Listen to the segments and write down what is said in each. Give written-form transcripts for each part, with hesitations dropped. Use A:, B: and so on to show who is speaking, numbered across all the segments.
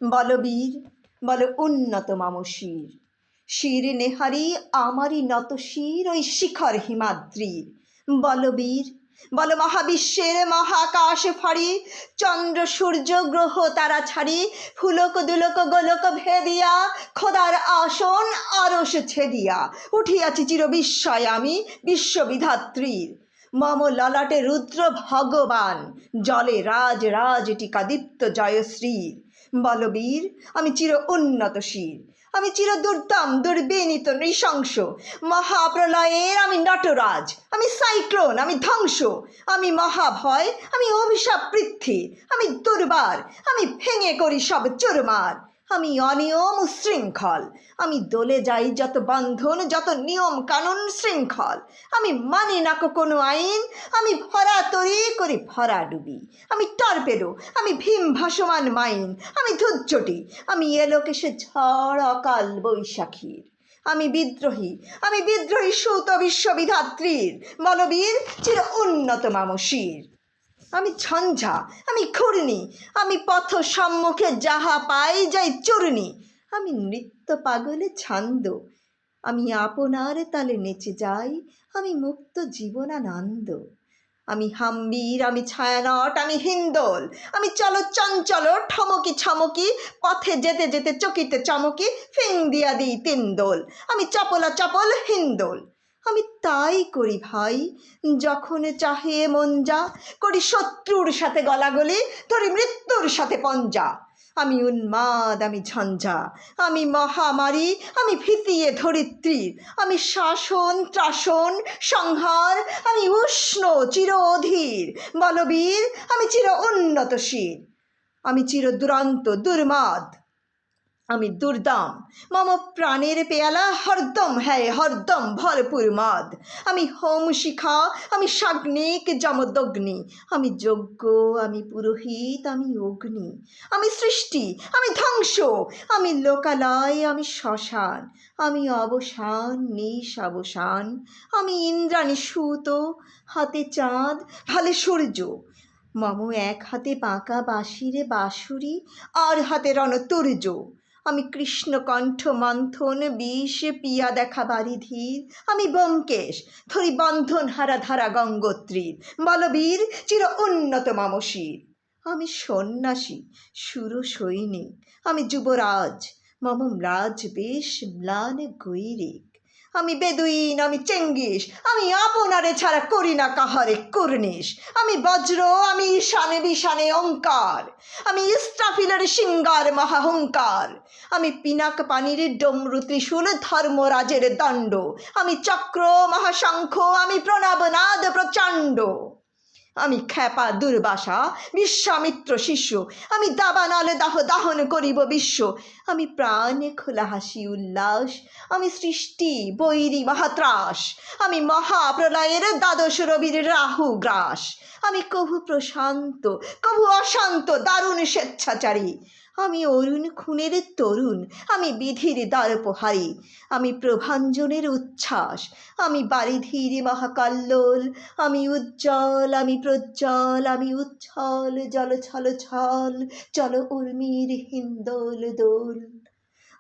A: বলবীর বল উন্নত মাম শির, শির নেহারি আমারই নত শির ওই শিখর হিমাদ্রির। বলবীর বল মহাবিশ্বের মহাকাশ ফাড়ি, চন্দ্র সূর্য গ্রহ তারা ছাড়ি, ফুলক দুলক গোলক ভেদিয়া, খোদার আসন আরশ ছেদিয়া, উঠিয়াছি চির বিস্ময় আমি বিশ্ববিধাত্রীর। মম ললাটে রুদ্র ভগবান, জলে রাজ রাজ টিকাদীপ্ত জয়শ্রীর। বলবীর আমি চির উন্নত শির, আমি চির দুর্দম দুর্বিনীত নৃশংস, মহাপ্রলয়ের আমি নটরাজ, আমি সাইক্লোন, আমি ধ্বংস, আমি মহাভয়, আমি অভিশাপ পৃথ্বী, আমি দুর্বার, আমি ভেঙে করি সব চুরমার, আমি অনিয়ম উশৃঙ্খল, আমি দলে যাই যত বন্ধন যত নিয়ম কানুন শৃঙ্খল, আমি মানি না কোনো আইন, আমি ভরা তরি করি ভরা ডুবি, আমি টর্পেডো, আমি ভীম ভাসমান মাইন, আমি ধুজ্জটি, আমি এলোকেশে ঝড় অকাল বৈশাখীর। আমি বিদ্রোহী সুত বিশ্ববিধাত্রীর। বলবীর চির উন্নত মাম শির। আমি ঝঞ্ঝা, আমি ঘূর্ণি, আমি পথ সম্মুখে যাহা পাই যাই চূর্ণি, আমি নৃত্য পাগলে ছন্দ, আমি আপনার তালে নেচে যাই, আমি মুক্ত জীবনানন্দ। আমি হাম্বির, আমি ছায়ানট, আমি হিন্দোল, আমি চলো চঞ্চল ঠমকি ছমকি, পথে যেতে যেতে চকিতে চমকি ফিং দিয়া দিই তিনদোল, আমি চপলা চপল হিন্দোল। আমি তাই করি ভাই যখন চাহে মন যা, করি শত্রুর সাথে গলাগলি, ধরি মৃত্যুর সাথে পঞ্জা। আমি উন্মাদ, আমি ঝঞ্ঝা, আমি মহামারী, আমি ভীতিয়ে ধরিত্রীর, আমি শাসন ত্রাসন সংহার, আমি উষ্ণ চির অধীর। বলবীর আমি চির উন্নত শির, আমি চির দুরন্ত দুর্মাদ, আমি দুর্দাম, মম প্রাণের পেয়ালা হরদম হ্যায় হরদম ভরপুর মদ। আমি হোম শিখা, আমি সাগ্নিক যমদগ্নি, আমি যজ্ঞ, আমি পুরোহিত, আমি অগ্নি, আমি সৃষ্টি, আমি ধ্বংস, আমি লোকালয়, আমি শ্মশান, আমি অবসান নিঃসাবসান, আমি ইন্দ্রাণী সুত, হাতে চাঁদ ভালে সূর্য, মম এক হাতে বাঁকা বাঁশিরে বাঁশুরি, আর হাতে রণতুর্য। আমি কৃষ্ণকণ্ঠ মন্থন বিষ পিয়া দেখা বারিধির, আমি ব্যোমকেশ, ধরি বন্ধন হারা ধারা গঙ্গোত্রীর। বলবীর চির উন্নত মাম শির। আমি সন্ন্যাসী সুর সৈনিক, আমি যুবরাজ, মম রাজ বেশ ম্লান গৈরিক, আমি বেদুইন, আমি চেঙ্গিস, আমি আপনারে ছাড়া করি না কাহারে কুর্নিশ, আমি বজ্র, আমি ঈশানে বিশানে ওঙ্কার, আমি ইস্রাফিলের সিঙ্গার মহাহংকার, আমি পিনাক পানির ডমরু ত্রিশূল ধর্মরাজের দণ্ড, আমি চক্র মহাশঙ্খ, আমি প্রণবনাদ প্রচণ্ড, আমি খ্যাপা দুর্বাসা বিশ্বামিত্র শিষ্য, আমি দাবানল দাহ দাহন করিব বিশ্ব, আমি প্রাণে খোলা হাসি উল্লাস, আমি সৃষ্টি বৈরী মহাত্রাস, আমি মহাপ্রলয়ের দ্বাদশ রবির রাহু গ্রাস, আমি কভু প্রশান্ত কভু অশান্ত দারুণ স্বেচ্ছাচারী, আমি অরুণ খুনের তরুণ, আমি বিধির দ্বারপহারী, আমি প্রভাঞ্জনের উচ্ছ্বাস, আমি বারিধির মহাকল্লোল, আমি উজ্জ্বল, আমি প্রজ্জ্বল, আমি উচ্ছল জল ছল ছল, চল উর্মির হিন্দোল দোল।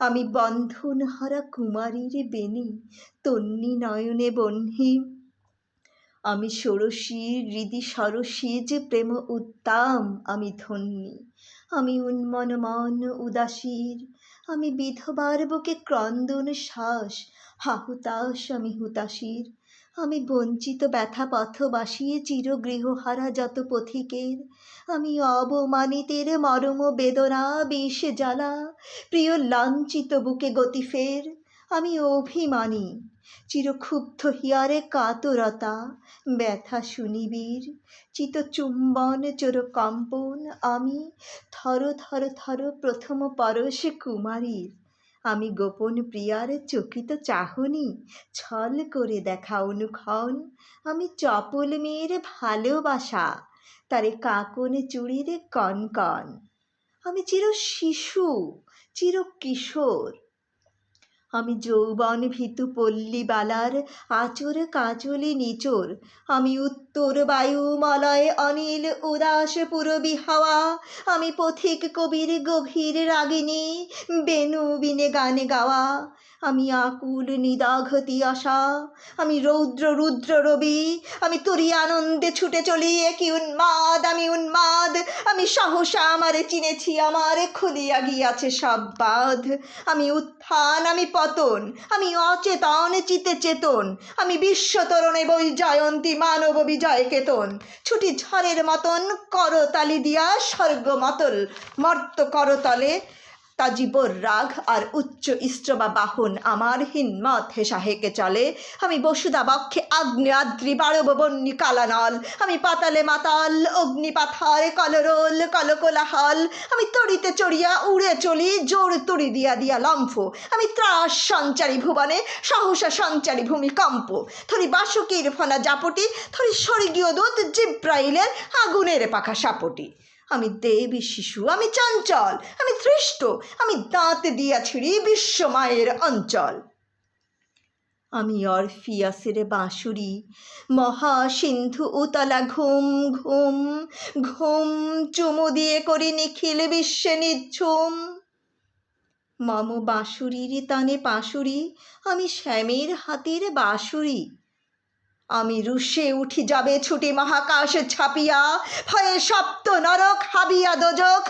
A: আমি বন্ধন হারা কুমারীর বেণী, তন্বী নয়নে বহ্নি, আমি ষোড়শীর হৃদি সরসী যে প্রেম উদ্দাম আমি ধন্যী, আমি উন্মন মন উদাসীর, আমি বিধবার বুকে ক্রন্দন শ্বাস, হাহুতাস আমি হুতাশীর, আমি বঞ্চিত ব্যথা পথবাসী চির গৃহহারা যত পথিকের, আমি অবমানিতের মরম বেদনা বিষ জ্বালা, প্রিয় লাঞ্ছিত বুকে গতি ফের, আমি অভিমানী চিরক্ষুব্ধ হিয়ারে কাতরতা, ব্যথা সুনিবিড় চিতচুম্বন চোর কম্পন, আমি থর থর থর প্রথম পরশ কুমারীর, আমি গোপন প্রিয়ার চকিত চাহনি, ছল করে দেখা অনুক্ষণ, আমি চপল মেয়ের ভালোবাসা, তারে কাকন চুড়ির কনকন, আমি চির শিশু চির কিশোর, আমি যৌবন ভীতু পল্লীবালার আচর কাচলে নিচোর, আমি উত্তর বায়ুমলয় অনিল উদাস পুরবী হাওয়া, আমি পথিক কবির গভীর রাগিনী বেনু বিনে গান গাওয়া, আমি আকুল নিদাঘতি আশা, আমি রৌদ্র রুদ্র রবি, আমি তুরি আনন্দে ছুটে চলি, কি উন্মাদ আমি উন্মাদ, আমি সাহসা আমারে চিনেছি, আমার খুলিয়া গিয়াছে সব বাঁধ, আমি উত্থান আমি পতন, আমি অচেতন চিতে চেতন, আমি বিশ্বতরণে বৈজয়ন্তী মানব বিজয় কেতন, ছুটি ঝড়ের মতন করতালি দিয়া স্বর্গ মতল মর্ত করতলে, তাজিবর রাগ আর উচ্চ ইষ্টবা বাহন আমার হিন্মত হেসা হেঁকে চলে, আমি বসুদা বক্ষে আগ্নে আদ্রি বাড়ব বন্যী কালানল, আমি পাতালে মাতাল অগ্নি পাথার কলরোল কলকোলাহল, আমি তড়িতে চড়িয়া উড়ে চলি জোর তড়ি দিয়া দিয়া লম্ফ, আমি ত্রাস সঞ্চারী ভুবনে সহসা সঞ্চারী ভূমিকম্প, থরি বাসুকীর ফনা জাপটি, থরি স্বর্গীয় দূত জিব্রাইলের আগুনের পাখা সাপটি, আমি দেবী শিশু আমি চঞ্চল আমি ধৃষ্ট, আমি দাঁত দিয়া ছিঁড়ি বিশ্ব মায়ের অঞ্চল, আমি অরফিয়াসের বাঁশুরি মহা সিন্ধু উতলা ঘুম ঘুম ঘুম, চুমু দিয়ে করি নিখিল বিশ্বে নিঝুম, মম বাঁশুরির তানে পাশুরি, আমি শ্যামের হাতের বাঁশুরি, আমি রুষে উঠি যাবে ছুটি মহাকাশ ছাপিয়া, ভয়ে সপ্ত নরক হাবিয়া দোজক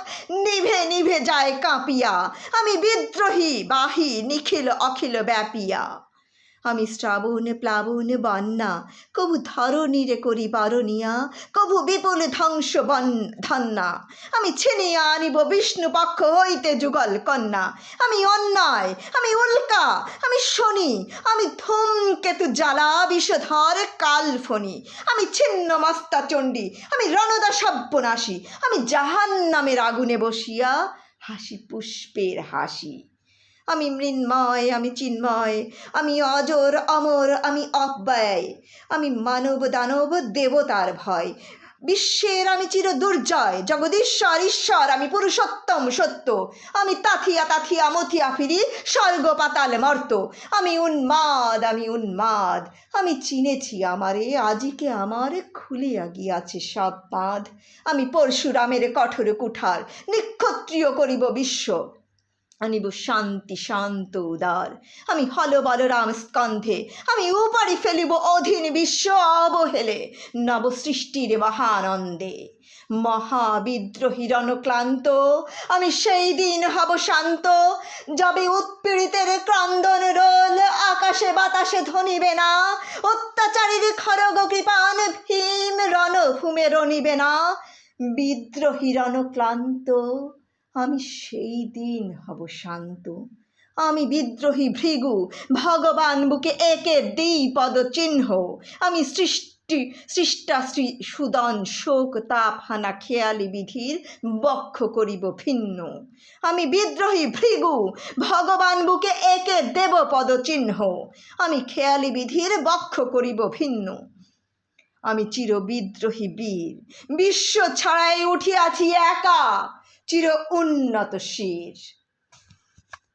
A: নিভে নিভে যায় কাঁপিয়া, আমি বিদ্রোহী বাহি নিখিল অখিল ব্যাপিয়া, আমি শ্রাবণ প্লাবন বন্যা, কবু ধরণীরে করি বরণিয়া, কবু বিপুল ধ্বংস ধন্যা, আমি ছিনিয়া আনিব বিষ্ণু পক্ষ হইতে যুগল কন্যা, আমি অন্যায় আমি উল্কা আমি শনি, আমি ধূমকেতু জ্বালা বিষধর কালফণি, আমি ছিন্ন মস্তা চণ্ডী, আমি রণদা সব্যনাশী, আমি জাহান্নামের আগুনে বসিয়া হাসি পুষ্পের হাসি, আমি মৃন্ময় আমি চিন্ময়, আমি অজর অমর আমি অব্যয়, আমি মানব দানব দেবতার ভয়, বিশ্বের আমি চির দুর্জয় জগদীশ্বর ঈশ্বর, আমি পুরুষোত্তম সত্য, আমি তাথিয়া তাথিয়া মথিয়া ফিরি স্বর্গ পাতাল মর্ত, আমি উন্মাদ আমি চিনেছি আমারে, আজিকে আমার খুলিয়া গিয়াছে সব বাঁধ, আমি পরশুরামের কঠোর কুঠার নিক্ষত্রিয় করিব বিশ্ব, আনিব শান্তি শান্ত উদার, আমি হল বলরাম স্কন্ধে, আমি উপাড়ি ফেলিব অধীন বিশ্ব অবহেলে নব সৃষ্টির মহানন্দে, মহাবিদ্রোহী রণক্লান্ত, আমি সেই দিন হব শান্ত, যবে উৎপীড়িতের ক্রন্দন রোল আকাশে বাতাসে ধ্বনিবে না, অত্যাচারীর খড়গ কৃপান ভীম রণভূমে রণিবে না, বিদ্রোহী রণক্লান্ত, আমি সেই দিন হব শান্ত, আমি বিদ্রোহী ভৃগু ভগবান বুকে একে দিই পদচিহ্ন, আমি সৃষ্টা শ্রী সুদন শোক তাপ হানা খেয়ালি বিধির বক্ষ করিব ভিন্ন, আমি বিদ্রোহী ভৃগু ভগবান বুকে একে দেব পদচিহ্ন, আমি খেয়ালি বিধির বক্ষ করিব ভিন্ন, আমি চির বিদ্রোহী বীর বিশ্ব ছাড়াই উঠিয়াছি একা চির উন্নত শির।